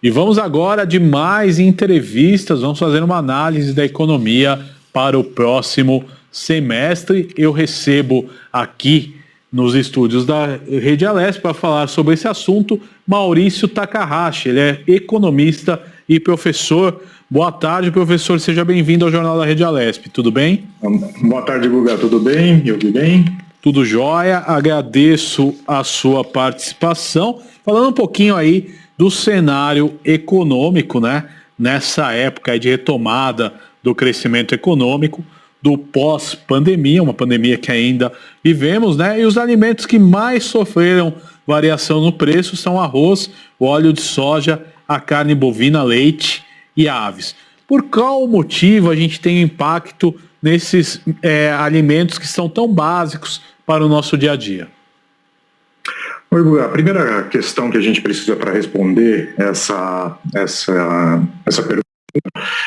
E vamos agora de mais entrevistas, vamos fazer uma análise da economia para o próximo semestre. Eu recebo aqui nos estúdios da Rede Alesp para falar sobre esse assunto Maurício Takahashi, ele é economista e professor. Boa tarde, professor, seja bem-vindo ao Jornal da Rede Alesp, tudo bem? Boa tarde, Guga, tudo bem? Eu vi bem? Tudo jóia, agradeço a sua participação. Falando um pouquinho aí do cenário econômico, né? Nessa época aí de retomada do crescimento econômico, do pós-pandemia, uma pandemia que ainda vivemos, né? E os alimentos que mais sofreram variação no preço são o arroz, o óleo de soja, a carne bovina, leite e aves. Por qual motivo a gente tem impacto nesses alimentos que são tão básicos para o nosso dia a dia? Oi, Guga. A primeira questão que a gente precisa para responder essa pergunta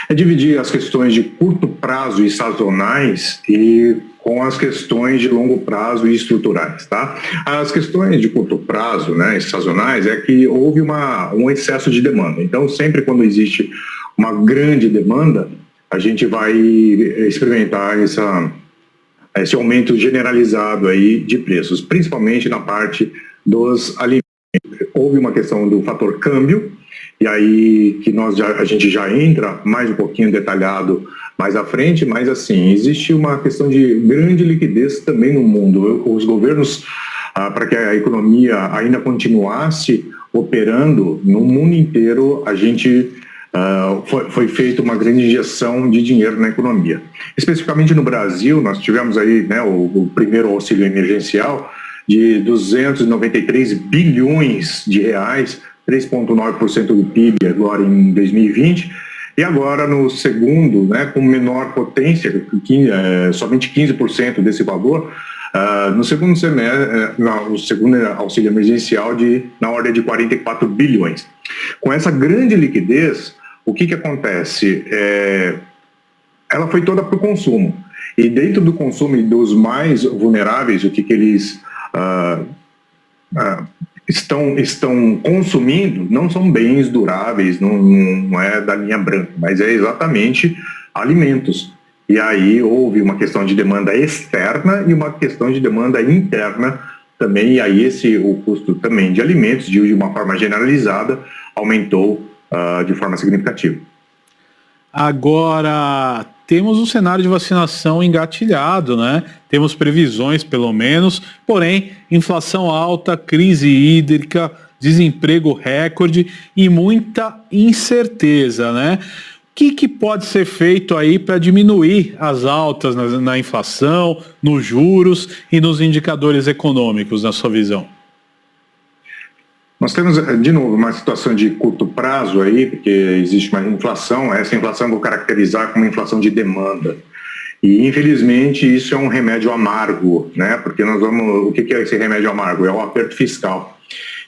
é dividir as questões de curto prazo e sazonais e com as questões de longo prazo e estruturais, tá? As questões de curto prazo, né, e sazonais, é que houve um excesso de demanda. Então, sempre quando existe uma grande demanda, a gente vai experimentar esse aumento generalizado aí de preços, principalmente na parte dos alimentos. Houve uma questão do fator câmbio, e aí que a gente já entra mais um pouquinho detalhado mais à frente, mas assim, existe uma questão de grande liquidez também no mundo. Os governos, para que a economia ainda continuasse operando no mundo inteiro, a gente foi feita uma grande injeção de dinheiro na economia. Especificamente no Brasil, nós tivemos aí, né, o primeiro auxílio emergencial de 293 bilhões de reais, 3,9% do PIB agora em 2020, e agora no segundo, né, com menor potência, somente 15% desse valor, no segundo semestre, o segundo auxílio emergencial na ordem de 44 bilhões. Com essa grande liquidez, o que acontece? Ela foi toda para o consumo. E dentro do consumo e dos mais vulneráveis, o que eles estão consumindo não são bens duráveis, não é da linha branca, mas é exatamente alimentos. E aí houve uma questão de demanda externa e uma questão de demanda interna também, e aí o custo também de alimentos, de uma forma generalizada, aumentou de forma significativa. Agora, temos um cenário de vacinação engatilhado, né? Temos previsões, pelo menos, porém, inflação alta, crise hídrica, desemprego recorde e muita incerteza, né? O que pode ser feito aí para diminuir as altas na inflação, nos juros e nos indicadores econômicos, na sua visão? Nós temos, de novo, uma situação de curto prazo aí, porque existe uma inflação, essa inflação eu vou caracterizar como inflação de demanda. E, infelizmente, isso é um remédio amargo, né? Porque o que é esse remédio amargo? É o aperto fiscal.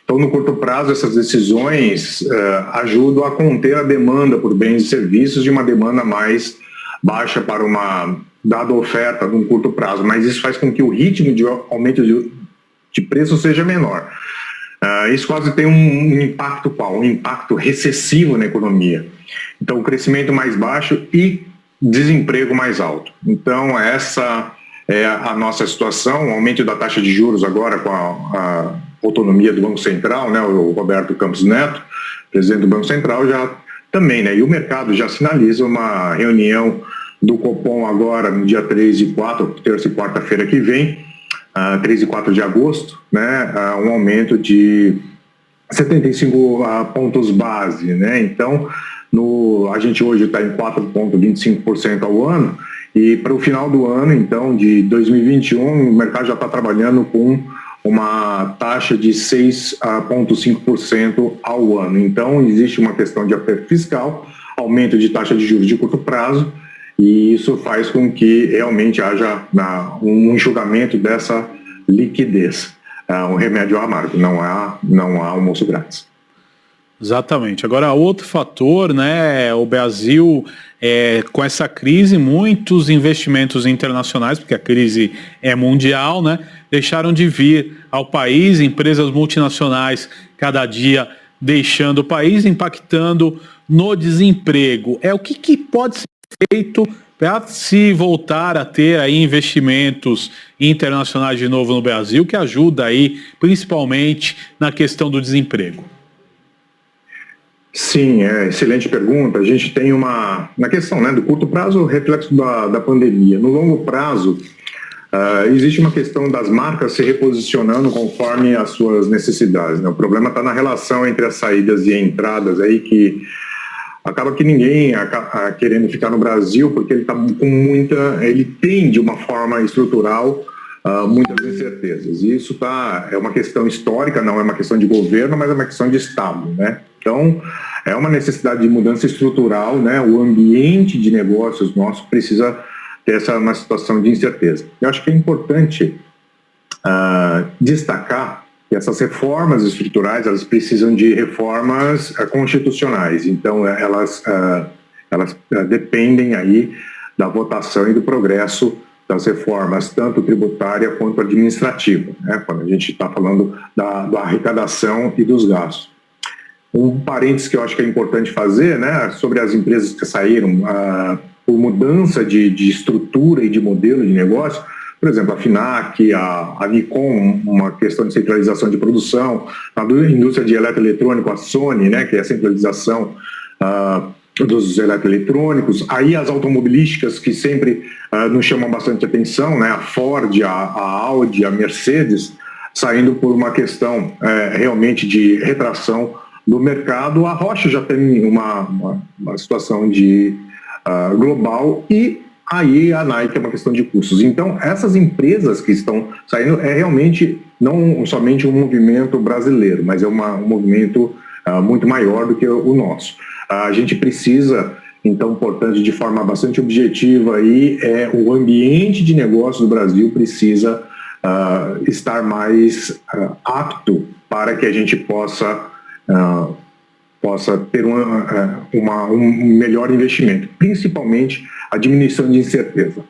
Então, no curto prazo, essas decisões ajudam a conter a demanda por bens e serviços de uma demanda mais baixa para uma dada oferta num curto prazo, mas isso faz com que o ritmo de aumento de preço seja menor. Isso quase tem um impacto qual? Um impacto recessivo na economia. Então, o crescimento mais baixo e desemprego mais alto. Então, essa é a nossa situação. O aumento da taxa de juros agora com a autonomia do Banco Central, né, o Roberto Campos Neto, presidente do Banco Central, já também, né, e o mercado já sinaliza uma reunião do Copom agora no dia 3 e 4, terça e quarta-feira que vem, 3 e 4 de agosto, né, um aumento de 75 pontos base, né? Então, a gente hoje está em 4,25% ao ano, e para o final do ano, então, de 2021, o mercado já está trabalhando com uma taxa de 6,5% ao ano. Então, existe uma questão de aperto fiscal, aumento de taxa de juros de curto prazo, e isso faz com que realmente haja um enxugamento dessa liquidez. Um remédio amargo, não há almoço grátis. Exatamente. Agora, outro fator, né, o Brasil, com essa crise, muitos investimentos internacionais, porque a crise é mundial, né, deixaram de vir ao país, empresas multinacionais cada dia deixando o país, impactando no desemprego. O que pode ser feito para se voltar a ter aí investimentos internacionais de novo no Brasil, que ajuda aí principalmente na questão do desemprego? Sim, excelente pergunta. A gente tem na questão, né, do curto prazo, reflexo da pandemia. No longo prazo, existe uma questão das marcas se reposicionando conforme as suas necessidades, né? O problema está na relação entre as saídas e entradas aí, que acaba que ninguém querendo ficar no Brasil porque ele tá ele tem de uma forma estrutural muitas incertezas. E isso é uma questão histórica, não é uma questão de governo, mas é uma questão de Estado, né? Então, é uma necessidade de mudança estrutural, né? O ambiente de negócios nosso precisa ter uma situação de incerteza. Eu acho que é importante destacar que essas reformas estruturais, elas precisam de reformas constitucionais. Então, elas dependem aí da votação e do progresso das reformas, tanto tributária quanto administrativa, né? Quando a gente está falando da arrecadação e dos gastos. Um parênteses que eu acho que é importante fazer, né, sobre as empresas que saíram por mudança de estrutura e de modelo de negócio, por exemplo, a FINAC, a Nikon, uma questão de centralização de produção, a indústria de eletroeletrônico, a Sony, né, que é a centralização dos eletroeletrônicos, aí as automobilísticas que sempre nos chamam bastante atenção, né, a Ford, a Audi, a Mercedes, saindo por uma questão realmente de retração do mercado. A Roche já tem uma situação de global, e aí a Nike é uma questão de custos. Então, essas empresas que estão saindo realmente não somente um movimento brasileiro, mas é um movimento muito maior do que o nosso. A gente precisa, então, portanto, de forma bastante objetiva, aí, o ambiente de negócio do Brasil precisa estar mais apto para que a gente possa ter um melhor investimento, principalmente a diminuição de incerteza.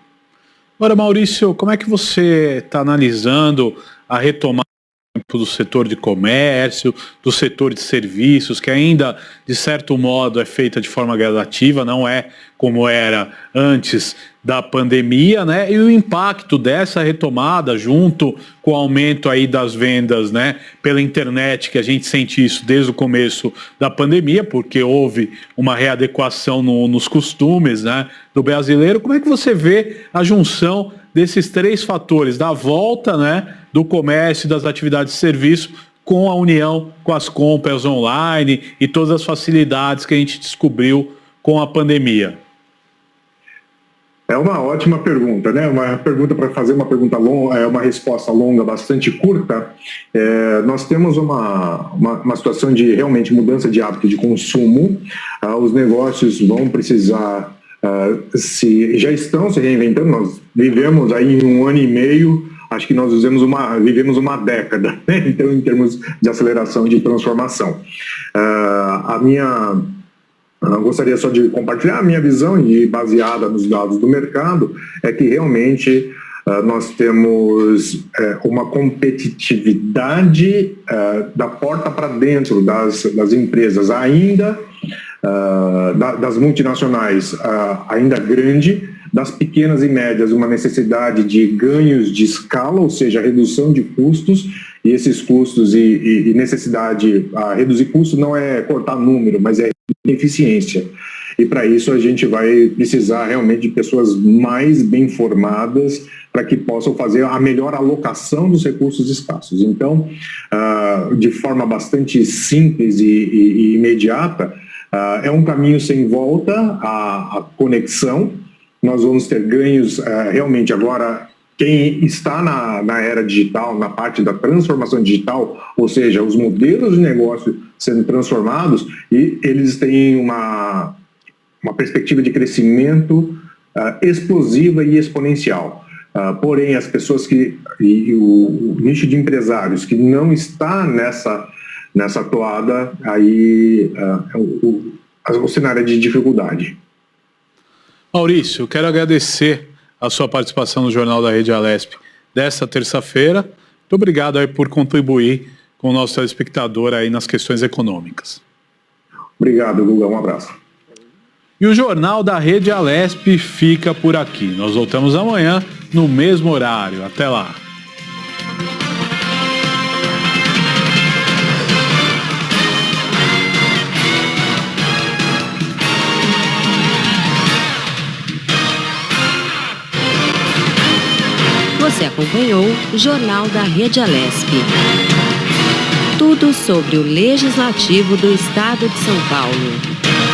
Agora, Maurício, como é que você está analisando a retomada do setor de comércio, do setor de serviços, que ainda, de certo modo, é feita de forma gradativa, não é como era antes da pandemia, né? E o impacto dessa retomada junto com o aumento aí das vendas, né, pela internet, que a gente sente isso desde o começo da pandemia, porque houve uma readequação nos costumes, né, do brasileiro. Como é que você vê a junção desses três fatores, da volta, né, do comércio e das atividades de serviço, com a união com as compras online e todas as facilidades que a gente descobriu com a pandemia? É uma ótima pergunta, né? Uma pergunta para fazer uma pergunta longa, uma resposta longa, bastante curta. Nós temos uma situação de realmente mudança de hábito de consumo. Os negócios vão precisar já estão se reinventando. Nós vivemos aí em 1 ano e meio, acho que nós vivemos uma década, né? Então, em termos de aceleração e de transformação. Eu gostaria só de compartilhar a minha visão, e baseada nos dados do mercado, é que realmente nós temos uma competitividade da porta para dentro das empresas ainda, das multinacionais ainda grande, das pequenas e médias uma necessidade de ganhos de escala, ou seja, redução de custos, e esses custos e necessidade a reduzir custos não é cortar número, mas é eficiência. E para isso a gente vai precisar realmente de pessoas mais bem formadas para que possam fazer a melhor alocação dos recursos escassos. Então, de forma bastante simples e imediata, é um caminho sem volta a conexão. Nós vamos ter ganhos realmente agora. Quem está na era digital, na parte da transformação digital, ou seja, os modelos de negócio sendo transformados, e eles têm uma perspectiva de crescimento explosiva e exponencial. Porém, as pessoas e o nicho de empresários que não está nessa toada, aí o cenário é de dificuldade. Maurício, eu quero agradecer a sua participação no Jornal da Rede Alesp desta terça-feira. Muito obrigado aí por contribuir com o nosso telespectador aí nas questões econômicas. Obrigado, Guga. Um abraço. E o Jornal da Rede Alesp fica por aqui. Nós voltamos amanhã no mesmo horário. Até lá. Você acompanhou o Jornal da Rede Alesp. Tudo sobre o Legislativo do Estado de São Paulo.